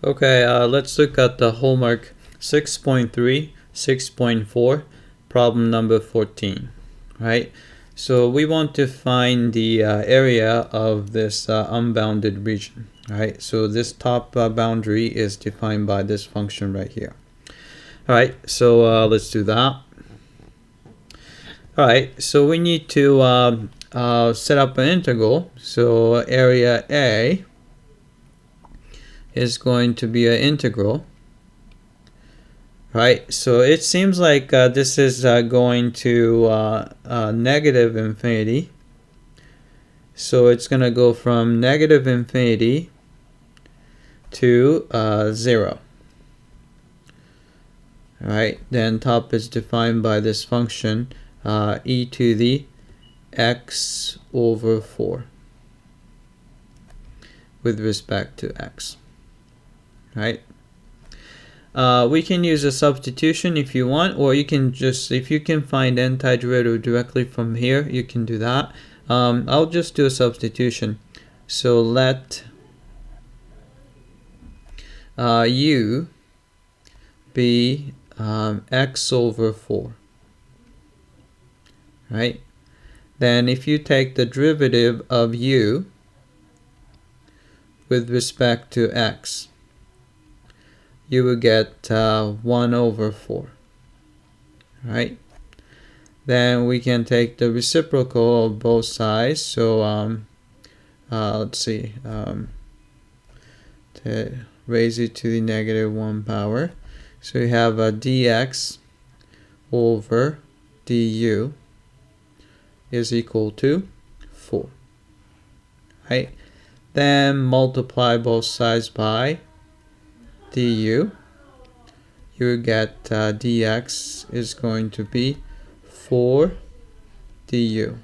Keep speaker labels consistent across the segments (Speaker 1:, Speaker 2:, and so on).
Speaker 1: Okay, let's look at the homework 6.3, 6.4, problem number 14, right? So we want to find the area of this unbounded region, right? So this top boundary is defined by this function right here. All right, so let's do that. All right, so we need to set up an integral. So area A is going to be an integral, right? So it seems like this is going to negative infinity. So it's going to go from negative infinity to 0. All right, then top is defined by this function e to the x over 4 with respect to x. Right? We can use a substitution if you want, or you can just, if you can find antiderivative directly from here, you can do that. I'll just do a substitution. So let u be x over 4. Right? Then if you take the derivative of u with respect to x, you will get 1 over 4, right? Then we can take the reciprocal of both sides. So let's see, to raise it to the negative 1 power. So you have a dx over du is equal to 4, right? Then multiply both sides by du, you get dx is going to be 4 du,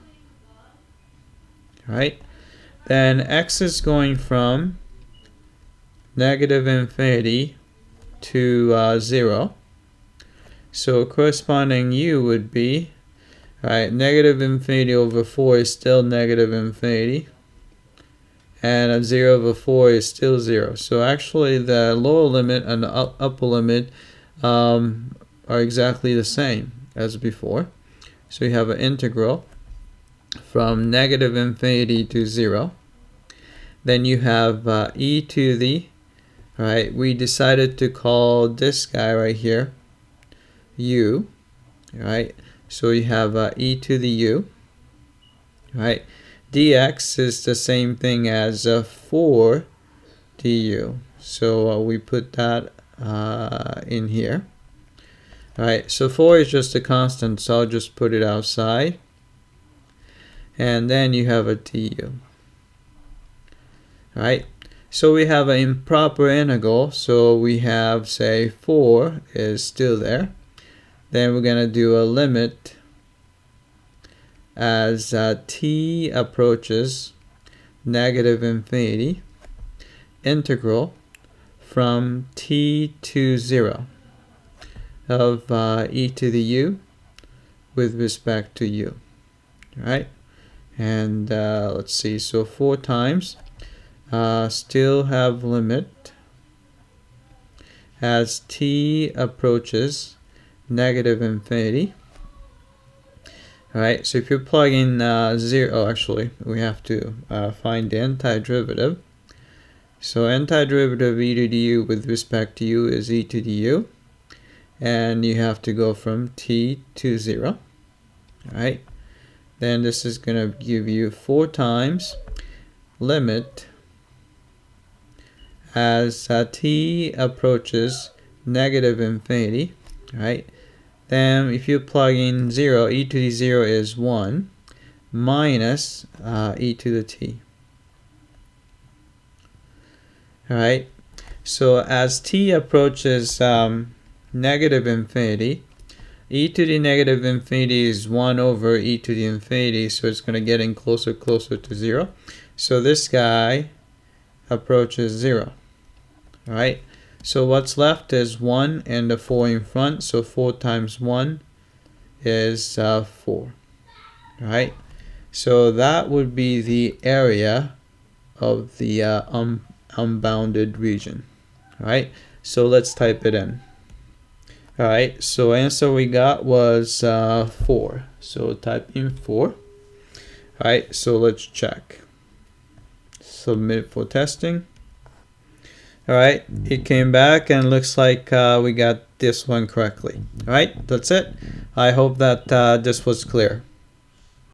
Speaker 1: right? Then x is going from negative infinity to 0. So corresponding u would be, right, negative infinity over 4 is still negative infinity. And a 0 over 4 is still 0. So actually the lower limit and the upper limit are exactly the same as before. So you have an integral from negative infinity to 0. Then you have e to the, right, we decided to call this guy right here u, right? So you have e to the u, right? Dx is the same thing as 4 du. So we put that in here. Alright, so 4 is just a constant, so I'll just put it outside. And then you have a du. Alright, so we have an improper integral. So we have, say, 4 is still there. Then we're going to do a limit as t approaches negative infinity, integral from t to 0 of e to the u with respect to u, right? And let's see, so 4 times, still have limit as t approaches negative infinity. Alright, so if you plug in 0, actually, we have to find the antiderivative. So antiderivative of e to the u with respect to u is e to the u. And you have to go from t to 0. Alright, then this is going to give you 4 times limit as t approaches negative infinity. Alright. Then if you plug in 0, e to the 0 is 1 minus e to the t. Alright, so as t approaches negative infinity, e to the negative infinity is 1 over e to the infinity, so it's going to get in closer to 0. So this guy approaches 0. Alright. So what's left is 1 and the 4 in front. So 4 times 1 is 4. Right? So that would be the area of the unbounded region. All right, so let's type it in. All right, so answer we got was 4. So type in 4. All right, so let's check. Submit for testing. All right, it came back and looks like we got this one correctly. All right, that's it. I hope that this was clear.